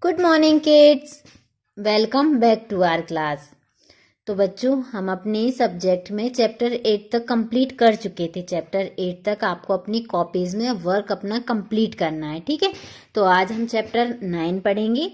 Good morning kids, welcome back to our class. तो बच्चों, हम अपने सब्जेक्ट में चैप्टर 8 तक कंप्लीट कर चुके थे। चैप्टर 8 तक आपको अपनी कॉपीज में वर्क अपना कंप्लीट करना है, ठीक है। तो आज हम चैप्टर 9 पढ़ेंगे।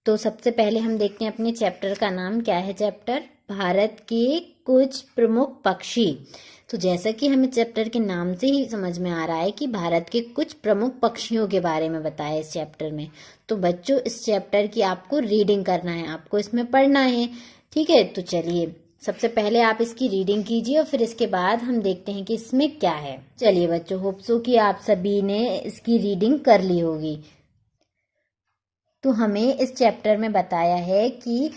तो सबसे पहले हम देखते हैं अपने चैप्टर का नाम क्या है। चैप्टर भारत के कुछ प्रमुख पक्षी। तो जैसा कि हमें चैप्टर के नाम से ही समझ में आ रहा है कि भारत के कुछ प्रमुख पक्षियों के बारे में बताया इस चैप्टर में। तो बच्चों, इस चैप्टर की आपको रीडिंग करना है, आपको इसमें पढ़ना है, ठीक है। तो चलिए, सबसे पहले आप इसकी रीडिंग कीजिए और फिर इसके बाद हम देखते हैं कि इसमें क्या है। चलिए बच्चों, होप सो कि आप सभी ने इसकी रीडिंग कर ली होगी। तो हमें इस चैप्टर में बताया है कि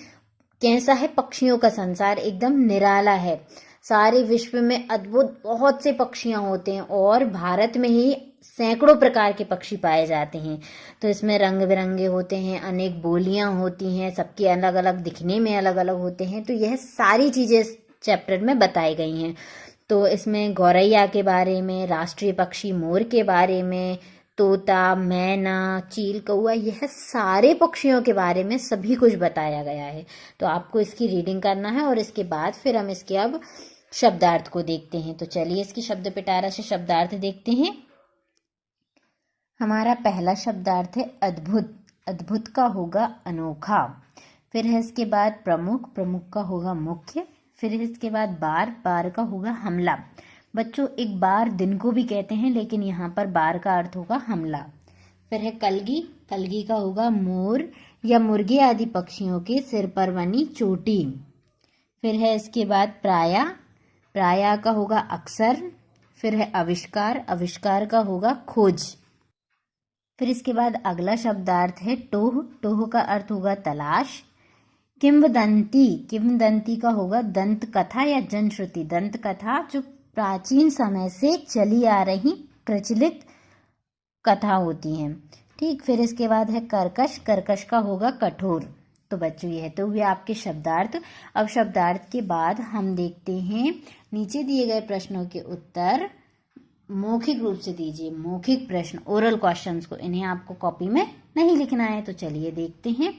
कैसा है पक्षियों का संसार, एकदम निराला है। सारे विश्व में अद्भुत बहुत से पक्षियां होते हैं और भारत में ही सैकड़ों प्रकार के पक्षी पाए जाते हैं। तो इसमें रंग बिरंगे होते हैं, अनेक बोलियां होती हैं, सबके अलग अलग दिखने में अलग अलग होते हैं। तो यह सारी चीजें इस चैप्टर में बताई गई हैं। तो इसमें गौरैया के बारे में, राष्ट्रीय पक्षी मोर के बारे में, तोता, मैना, चील, कौआ, यह सारे पक्षियों के बारे में सभी कुछ बताया गया है। तो आपको इसकी रीडिंग करना है और इसके बाद फिर हम इसके अब शब्दार्थ को देखते हैं। तो चलिए इसकी शब्द पिटारा से शब्दार्थ देखते हैं। हमारा पहला शब्दार्थ है अद्भुत। अद्भुत का होगा अनोखा। फिर है इसके बाद प्रमुख। प्रमुख का होगा मुख्य। फिर है इसके बाद बार। बार का होगा हमला। बच्चों, एक बार दिन को भी कहते हैं, लेकिन यहाँ पर बार का अर्थ होगा हमला। फिर है कलगी। कलगी का होगा मोर या मुर्गे आदि पक्षियों के सिर पर बनी चोटी। फिर है इसके बाद प्राया। प्राया का होगा अक्सर। फिर है आविष्कार। आविष्कार का होगा खोज। फिर इसके बाद अगला शब्दार्थ है टोह। टोह का अर्थ होगा तलाश। किंवदंती। किंवदंती का होगा दंत कथा या जनश्रुति। दंत कथा जो प्राचीन समय से चली आ रही प्रचलित कथा होती हैं, ठीक। फिर इसके बाद है कर्कश। कर्कश का होगा कठोर। तो बच्चों, यह तो हुए आपके शब्दार्थ। अब शब्दार्थ के बाद हम देखते हैं नीचे दिए गए प्रश्नों के उत्तर मौखिक रूप से दीजिए। मौखिक प्रश्न, ओरल क्वेश्चंस को, इन्हें आपको कॉपी में नहीं लिखना है। तो चलिए देखते हैं।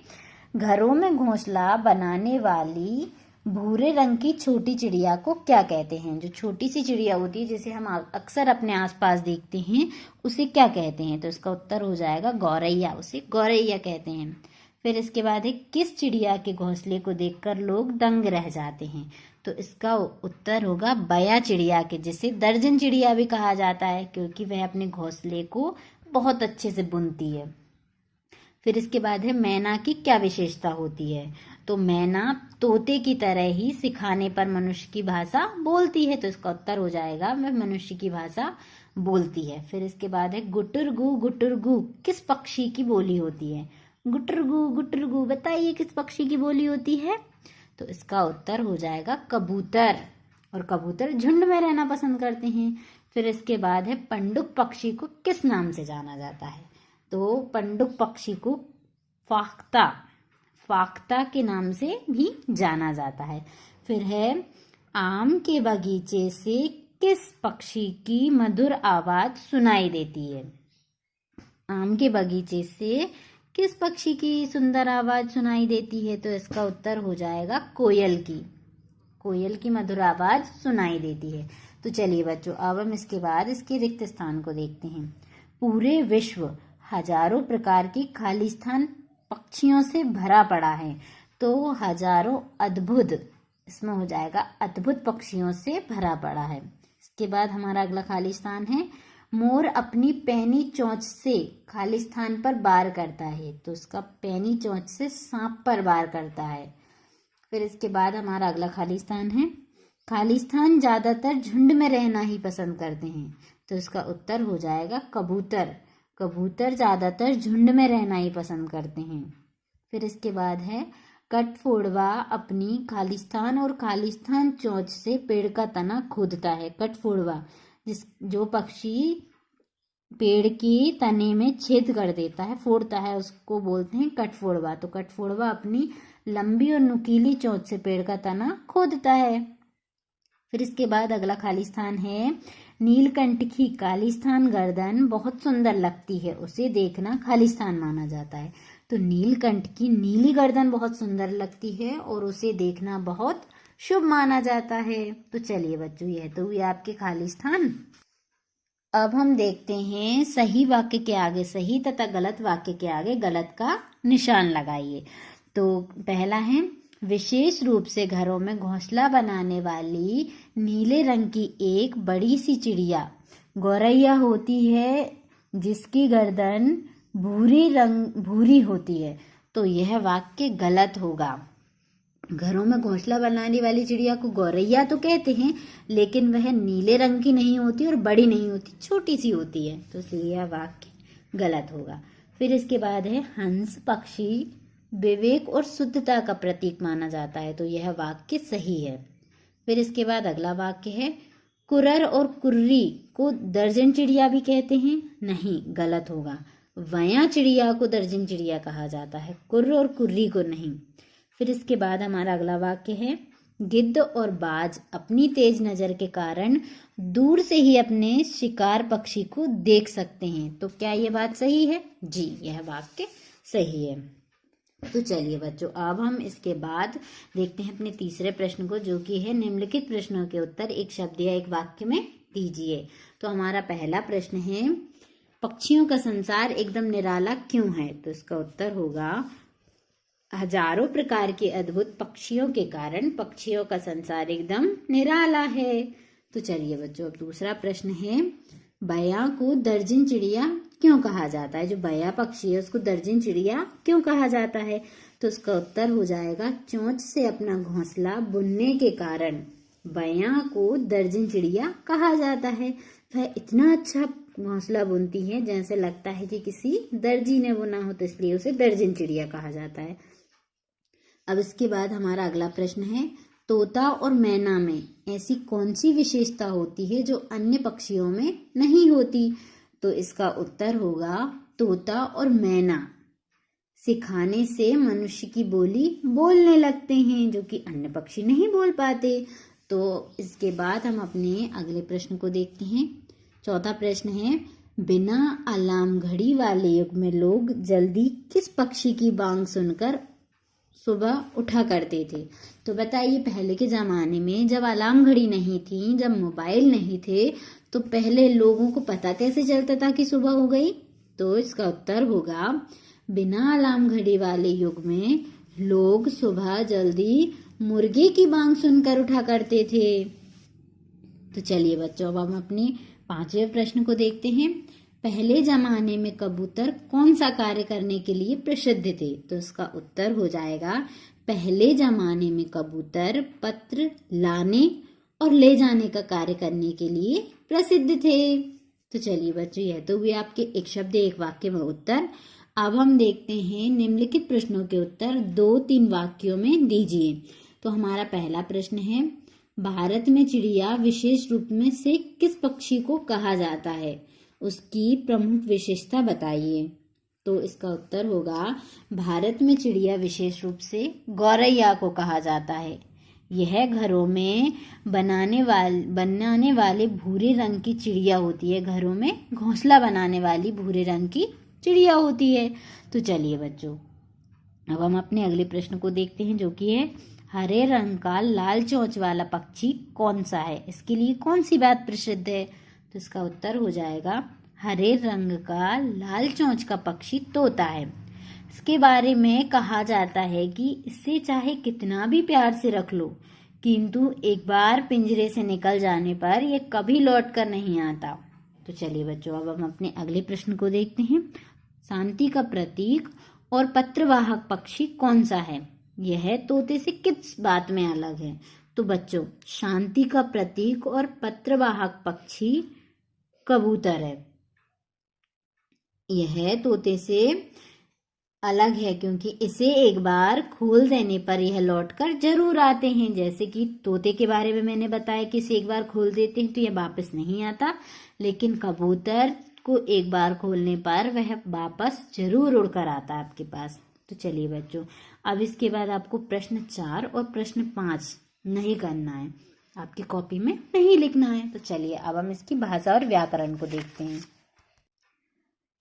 घरों में घोंसला बनाने वाली भूरे रंग की छोटी चिड़िया को क्या कहते हैं? जो छोटी सी चिड़िया होती है जिसे हम अक्सर अपने आसपास देखते हैं, उसे क्या कहते हैं? तो इसका उत्तर हो जाएगा गौरैया। उसे गौरैया कहते हैं। फिर इसके बाद है किस चिड़िया के घोंसले को देखकर लोग दंग रह जाते हैं? तो इसका उत्तर होगा बया चिड़िया के, जिसे दर्जन चिड़िया भी कहा जाता है, क्योंकि वह अपने घोंसले को बहुत अच्छे से बुनती है। फिर इसके बाद है मैना की क्या विशेषता होती है? तो मैना तोते की तरह ही सिखाने पर मनुष्य की भाषा बोलती है। तो इसका उत्तर हो जाएगा वह मनुष्य की भाषा बोलती है। फिर इसके बाद है गुटुरगु किस पक्षी की बोली होती है? गुटुरगु बताइए किस पक्षी की बोली होती है? तो इसका उत्तर हो जाएगा कबूतर। और कबूतर झुंड में रहना पसंद करते हैं। फिर इसके बाद है पंडुक पक्षी को किस नाम से जाना जाता है? तो पंडुक पक्षी को फाख्ता के नाम से भी जाना जाता है। फिर है आम के बगीचे से किस पक्षी की मधुर आवाज सुनाई देती है? आम के बगीचे से किस पक्षी की सुंदर आवाज सुनाई देती है? तो इसका उत्तर हो जाएगा कोयल की। कोयल की मधुर आवाज सुनाई देती है। तो चलिए बच्चों, अब हम इसके बाद इसके रिक्त स्थान को देखते हैं। पूरे विश्व हजारों प्रकार की खाली स्थान पक्षियों से भरा पड़ा है। तो हजारों अद्भुत, इसमें हो जाएगा अद्भुत पक्षियों से भरा पड़ा है। इसके बाद हमारा अगला खाली स्थान है मोर अपनी पैनी चोंच से खाली स्थान पर वार करता है। तो इसका पैनी चोंच से सांप पर वार करता है। फिर इसके बाद हमारा अगला खाली स्थान है खाली स्थान ज्यादातर झुंड में रहना ही पसंद करते हैं। तो इसका उत्तर हो जाएगा कबूतर। कबूतर ज्यादातर झुंड में रहना ही पसंद करते हैं। फिर इसके बाद है कठफोड़वा अपनी खालिस्तान और खालिस्तान चोंच से पेड़ का तना खोदता है। कठफोड़वा जो पक्षी पेड़ की तने में छेद कर देता है, फोड़ता है, उसको बोलते हैं कठफोड़वा। तो कठफोड़वा अपनी लंबी और नुकीली चोंच से पेड़ का तना खोदता है। फिर इसके बाद अगला खाली स्थान है नीलकंठ की खालिस्तान गर्दन बहुत सुंदर लगती है, उसे देखना खालिस्तान माना जाता है। तो नीलकंठ की नीली गर्दन बहुत सुंदर लगती है और उसे देखना बहुत शुभ माना जाता है। तो चलिए बच्चों, यह तो हुई आपके खाली स्थान। अब हम देखते हैं सही वाक्य के आगे सही तथा गलत वाक्य के आगे गलत का निशान लगाइए। तो पहला है, विशेष रूप से घरों में घोंसला बनाने वाली नीले रंग की एक बड़ी सी चिड़िया गौरैया होती है, जिसकी गर्दन भूरी होती है। तो यह वाक्य गलत होगा। घरों में घोंसला बनाने वाली चिड़िया को गौरैया तो कहते हैं, लेकिन वह नीले रंग की नहीं होती और बड़ी नहीं होती, छोटी सी होती है। तो इसलिए यह वाक्य गलत होगा। फिर इसके बाद है, हंस पक्षी विवेक और शुद्धता का प्रतीक माना जाता है। तो यह वाक्य सही है। फिर इसके बाद अगला वाक्य है, कुरर और कुर्री को दर्जन चिड़िया भी कहते हैं। नहीं, गलत होगा। वया चिड़िया को दर्जन चिड़िया कहा जाता है, कुर्र और कुर्री को नहीं। फिर इसके बाद हमारा अगला वाक्य है, गिद्ध और बाज अपनी तेज नजर के कारण दूर से ही अपने शिकार पक्षी को देख सकते हैं। तो क्या ये बात सही है? जी, यह वाक्य सही है। तो चलिए बच्चों, अब हम इसके बाद देखते हैं अपने तीसरे प्रश्न को, जो कि है निम्नलिखित प्रश्नों के उत्तर एक शब्द या एक वाक्य में दीजिए। तो हमारा पहला प्रश्न है, पक्षियों का संसार एकदम निराला क्यों है? तो इसका उत्तर होगा, हजारों प्रकार के अद्भुत पक्षियों के कारण पक्षियों का संसार एकदम निराला है। तो चलिए बच्चों, अब दूसरा प्रश्न है, बया को दर्जन चिड़िया क्यों कहा जाता है? जो बया पक्षी है उसको दर्जन चिड़िया क्यों कहा जाता है? तो उसका उत्तर हो जाएगा, चोंच से अपना घोंसला बुनने के कारण बया को दर्जन चिड़िया कहा जाता है। वह इतना अच्छा घोंसला बुनती है जैसे लगता है कि किसी दर्जी ने बुना हो, तो इसलिए उसे दर्जन चिड़िया कहा जाता है। अब इसके बाद हमारा अगला प्रश्न है, तोता और मैना में ऐसी कौन सी विशेषता होती है जो अन्य पक्षियों में नहीं होती? तो इसका उत्तर होगा, तोता और मैना सिखाने से मनुष्य की बोली बोलने लगते हैं, जो कि अन्य पक्षी नहीं बोल पाते। तो इसके बाद हम अपने अगले प्रश्न को देखते हैं। चौथा प्रश्न है, बिना अलार्म घड़ी वाले युग में लोग जल्दी किस पक्षी की बांग सुनकर सुबह उठा करते थे? तो बताइए, पहले के जमाने में जब अलार्म घड़ी नहीं थी, जब मोबाइल नहीं थे, तो पहले लोगों को पता कैसे चलता था कि सुबह हो गई? तो इसका उत्तर होगा, बिना अलार्म घड़ी वाले युग में लोग सुबह जल्दी मुर्गे की बांग सुनकर उठा करते थे। तो चलिए बच्चों, अब हम अपने पांचवें प्रश्न को देखते हैं। पहले जमाने में कबूतर कौन सा कार्य करने के लिए प्रसिद्ध थे? तो इसका उत्तर हो जाएगा, पहले जमाने में कबूतर पत्र लाने और ले जाने का कार्य करने के लिए प्रसिद्ध थे। तो चलिए बच्चों, यह तो हुए आपके एक शब्द एक वाक्य में उत्तर। अब हम देखते हैं निम्नलिखित प्रश्नों के उत्तर 2-3 वाक्यों में दीजिए। तो हमारा पहला प्रश्न है, भारत में चिड़िया विशेष रूप में से किस पक्षी को कहा जाता है? उसकी प्रमुख विशेषता बताइए। तो इसका उत्तर होगा, भारत में चिड़िया विशेष रूप से गौरैया को कहा जाता है। यह घरों में बनाने वाले भूरे रंग की चिड़िया होती है। घरों में घोंसला बनाने वाली भूरे रंग की चिड़िया होती है। तो चलिए बच्चों, अब हम अपने अगले प्रश्न को देखते हैं, जो कि है, हरे रंग का लाल चोंच वाला पक्षी कौन सा है? इसके लिए कौन सी बात प्रसिद्ध है? तो इसका उत्तर हो जाएगा, हरे रंग का लाल चोंच का पक्षी तोता है। इसके बारे में कहा जाता है कि इसे चाहे कितना भी प्यार से रख लो, किंतु एक बार पिंजरे से निकल जाने पर यह कभी लौट कर नहीं आता। तो चलिए बच्चों, अब हम अपने अगले प्रश्न को देखते हैं। शांति का प्रतीक और पत्रवाहक पक्षी कौन सा है? यह तोते से किस बात में अलग है? तो बच्चों, शांति का प्रतीक और पत्रवाहक पक्षी कबूतर है। यह तोते से अलग है क्योंकि इसे एक बार खोल देने पर यह लौटकर जरूर आते हैं। जैसे कि तोते के बारे में मैंने बताया कि इसे एक बार खोल देते हैं तो यह वापस नहीं आता, लेकिन कबूतर को एक बार खोलने पर वह वापस जरूर उड़कर आता है आपके पास। तो चलिए बच्चों, अब इसके बाद आपको प्रश्न 4 और प्रश्न 5 नहीं करना है, आपकी कॉपी में नहीं लिखना है। तो चलिए अब हम इसकी भाषा और व्याकरण को देखते हैं।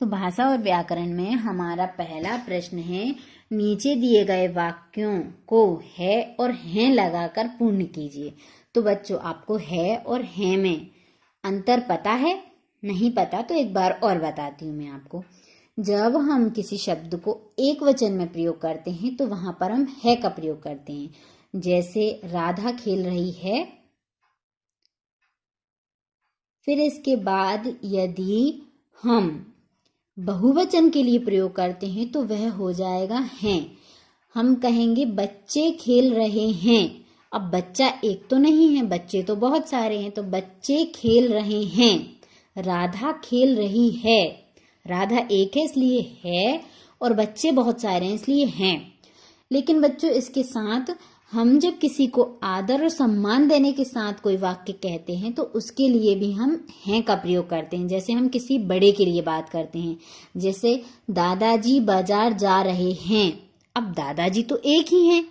तो भाषा और व्याकरण में हमारा पहला प्रश्न है, नीचे दिए गए वाक्यों को है और हैं लगाकर पूर्ण कीजिए। तो बच्चों, आपको है और हैं में अंतर पता है? नहीं पता तो एक बार और बताती हूँ मैं आपको। जब हम किसी शब्द को एक वचन में प्रयोग करते हैं तो वहां पर हम है का प्रयोग करते हैं। जैसे राधा खेल रही है। फिर इसके बाद यदि हम बहुवचन के लिए प्रयोग करते हैं तो वह हो जाएगा हैं। हम कहेंगे बच्चे खेल रहे हैं। अब बच्चा एक तो नहीं है, बच्चे तो बहुत सारे हैं, तो बच्चे खेल रहे हैं। राधा खेल रही है। राधा एक है इसलिए है, और बच्चे बहुत सारे हैं इसलिए हैं। लेकिन बच्चों, इसके साथ हम जब किसी को आदर और सम्मान देने के साथ कोई वाक्य कहते हैं तो उसके लिए भी हम हैं का प्रयोग करते हैं। जैसे हम किसी बड़े के लिए बात करते हैं, जैसे दादाजी बाजार जा रहे हैं। अब दादाजी तो एक ही हैं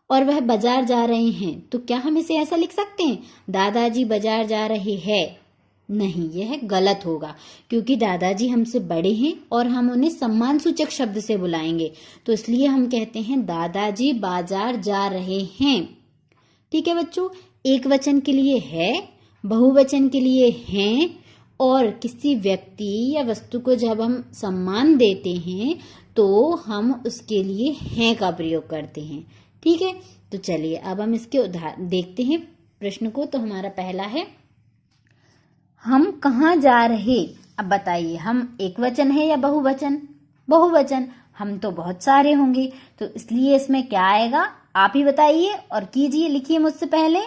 और वह बाजार जा रहे हैं, तो क्या हम इसे ऐसा लिख सकते हैं, दादाजी बाजार जा रहे हैं? नहीं, यह गलत होगा, क्योंकि दादाजी हमसे बड़े हैं और हम उन्हें सम्मान सूचक शब्द से बुलाएंगे, तो इसलिए हम कहते हैं दादाजी बाजार जा रहे हैं। ठीक है बच्चों, एक वचन के लिए है, बहुवचन के लिए हैं, और किसी व्यक्ति या वस्तु को जब हम सम्मान देते हैं तो हम उसके लिए हैं का प्रयोग करते हैं। ठीक है, तो चलिए अब हम इसके उदाहरण देखते हैं प्रश्न को। तो हमारा पहला है, हम कहाँ जा रहे। अब बताइए, हम एक वचन है या बहुवचन? बहुवचन। हम तो बहुत सारे होंगे, तो इसलिए इसमें क्या आएगा आप ही बताइए और कीजिए, लिखिए मुझसे पहले।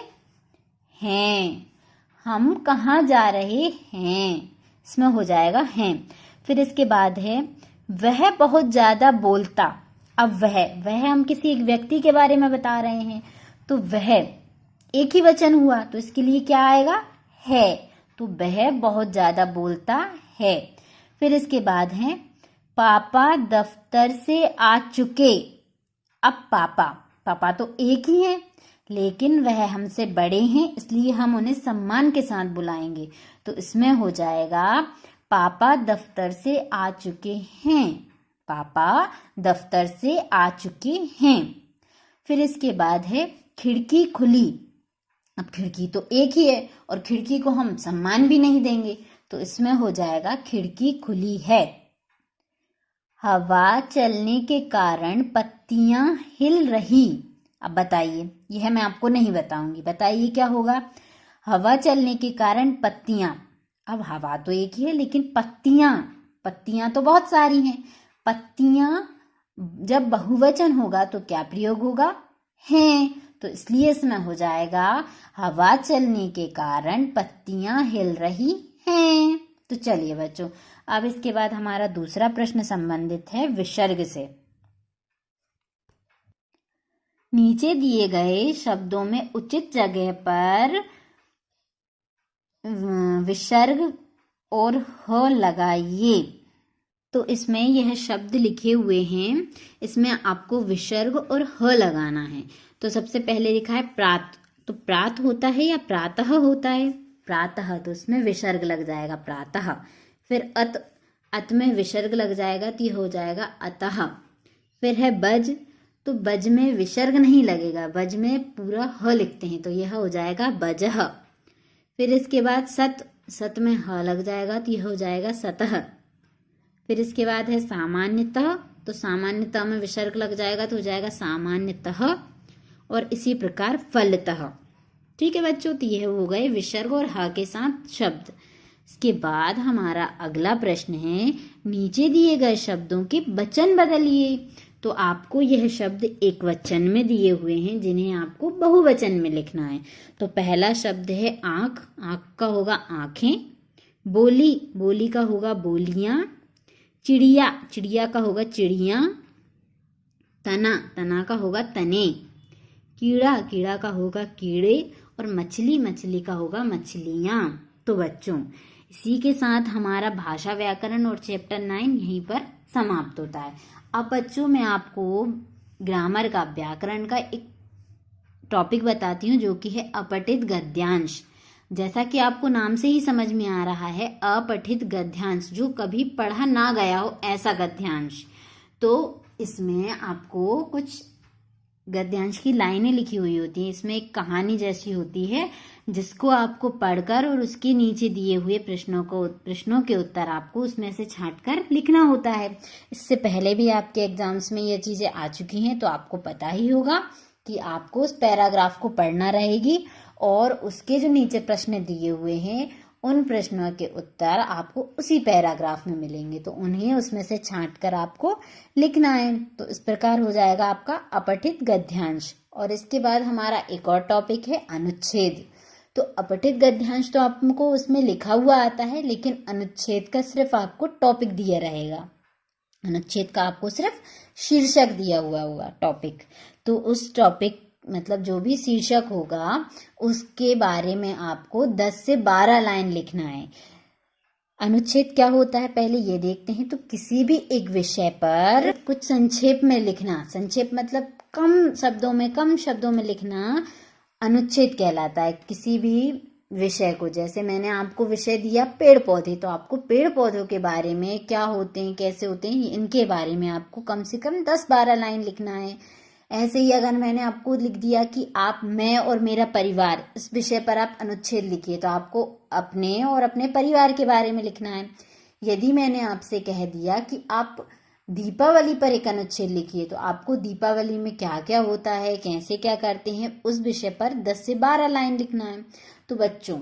हैं। हम कहाँ जा रहे हैं, इसमें हो जाएगा हैं। फिर इसके बाद है, वह बहुत ज्यादा बोलता। अब वह हम किसी एक व्यक्ति के बारे में बता रहे हैं, तो वह एक ही वचन हुआ, तो इसके लिए क्या आएगा, है। तो वह बहुत ज्यादा बोलता है। फिर इसके बाद है, पापा दफ्तर से आ चुके। अब पापा तो एक ही है, लेकिन वह हमसे बड़े हैं इसलिए हम उन्हें सम्मान के साथ बुलाएंगे, तो इसमें हो जाएगा पापा दफ्तर से आ चुके हैं। पापा दफ्तर से आ चुके हैं। फिर इसके बाद है, खिड़की खुली। अब खिड़की तो एक ही है और खिड़की को हम सम्मान भी नहीं देंगे, तो इसमें हो जाएगा खिड़की खुली है। हवा चलने के कारण पत्तियां हिल रही। अब बताइए, यह मैं आपको नहीं बताऊंगी, बताइए क्या होगा। हवा चलने के कारण पत्तियां। अब हवा तो एक ही है, लेकिन पत्तियां तो बहुत सारी हैं। पत्तियां जब बहुवचन होगा तो क्या प्रयोग होगा, हैं। तो इसलिए इसमें हो जाएगा, हवा चलने के कारण पत्तियां हिल रही हैं। तो चलिए बच्चों, अब इसके बाद हमारा दूसरा प्रश्न संबंधित है विसर्ग से। नीचे दिए गए शब्दों में उचित जगह पर विसर्ग और ह लगाइए। तो इसमें यह शब्द लिखे हुए हैं, इसमें आपको विसर्ग और ह लगाना है। तो सबसे पहले लिखा है प्रात। तो प्रात होता है या प्रातः होता है? प्रातः, तो इसमें विसर्ग लग जाएगा प्रातः। फिर अत में विसर्ग लग जाएगा तो यह हो जाएगा अतः। फिर है बज, तो बज में विसर्ग नहीं लगेगा, बज में पूरा ह लिखते हैं, तो यह हो जाएगा बजह। फिर इसके बाद सत में ह लग जाएगा तो यह हो जाएगा सतह। फिर इसके बाद है सामान्यतः, तो सामान्यतः में विसर्ग लग जाएगा तो हो जाएगा सामान्यतः, और इसी प्रकार फलतः। ठीक है बच्चों, तो यह हो गए विसर्ग और ह के साथ शब्द। इसके बाद हमारा अगला प्रश्न है, नीचे दिए गए शब्दों के वचन बदलिए। तो आपको यह शब्द एक वचन में दिए हुए हैं जिन्हें आपको बहुवचन में लिखना है। तो पहला शब्द है आंख। आंख का होगा आंखें। बोली का होगा बोलियां। चिड़िया का होगा चिड़िया। तना का होगा तने। कीड़ा का होगा कीड़े। और मछली का होगा मछलियां। तो बच्चों, इसी के साथ हमारा भाषा व्याकरण और चैप्टर 9 यहीं पर समाप्त होता है। अब बच्चों, मैं आपको ग्रामर का, व्याकरण का एक टॉपिक बताती हूँ जो कि है अपठित गद्यांश। जैसा कि आपको नाम से ही समझ में आ रहा है, अपठित गद्यांश, जो कभी पढ़ा ना गया हो ऐसा गद्यांश। तो इसमें आपको कुछ गद्यांश की लाइनें लिखी हुई होती हैं, इसमें एक कहानी जैसी होती है जिसको आपको पढ़कर और उसके नीचे दिए हुए प्रश्नों के उत्तर आपको उसमें से छांटकर लिखना होता है। इससे पहले भी आपके एग्जाम्स में ये चीजें आ चुकी हैं, तो आपको पता ही होगा कि आपको उस पैराग्राफ को पढ़ना रहेगी और उसके जो नीचे प्रश्न दिए हुए हैं उन प्रश्नों के उत्तर आपको उसी पैराग्राफ में मिलेंगे, तो उन्हें उसमें से छांटकर आपको लिखना है। तो इस प्रकार हो जाएगा आपका अपठित गद्यांश। और इसके बाद हमारा एक और टॉपिक है अनुच्छेद। तो अपठित गद्यांश तो आपको उसमें लिखा हुआ आता है, लेकिन अनुच्छेद का सिर्फ आपको टॉपिक दिया रहेगा। अनुच्छेद का आपको सिर्फ शीर्षक दिया हुआ होगा, टॉपिक। तो उस टॉपिक मतलब जो भी शीर्षक होगा उसके बारे में आपको 10 से 12 लाइन लिखना है। अनुच्छेद क्या होता है पहले ये देखते हैं। तो किसी भी एक विषय पर कुछ संक्षेप में लिखना, संक्षेप मतलब कम शब्दों में लिखना अनुच्छेद कहलाता है। किसी भी विषय को, जैसे मैंने आपको विषय दिया पेड़ पौधे, तो आपको पेड़ पौधों के बारे में क्या होते हैं, कैसे होते हैं, इनके बारे में आपको कम से कम 10-12 लाइन लिखना है। ऐसे ही अगर मैंने आपको लिख दिया कि मैं और मेरा परिवार, इस विषय पर आप अनुच्छेद लिखिए, तो आपको अपने और अपने परिवार के बारे में लिखना है। यदि मैंने आपसे कह दिया कि आप दीपावली पर एक अनुच्छेद लिखिए, तो आपको दीपावली में क्या क्या होता है, कैसे क्या करते हैं, उस विषय पर 10 से 12 लाइन लिखना है। तो बच्चों,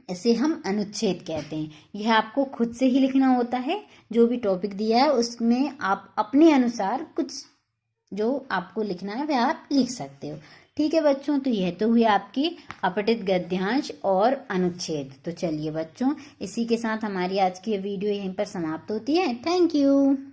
इसे हम अनुच्छेद कहते हैं। यह आपको खुद से ही लिखना होता है। जो भी टॉपिक दिया है उसमें आप अपने अनुसार कुछ जो आपको लिखना है वह आप लिख सकते हो। ठीक है बच्चों, तो यह तो हुई आपकी अपठित गद्यांश और अनुच्छेद। तो चलिए बच्चों, इसी के साथ हमारी आज की वीडियो यहीं पर समाप्त होती है। Thank you.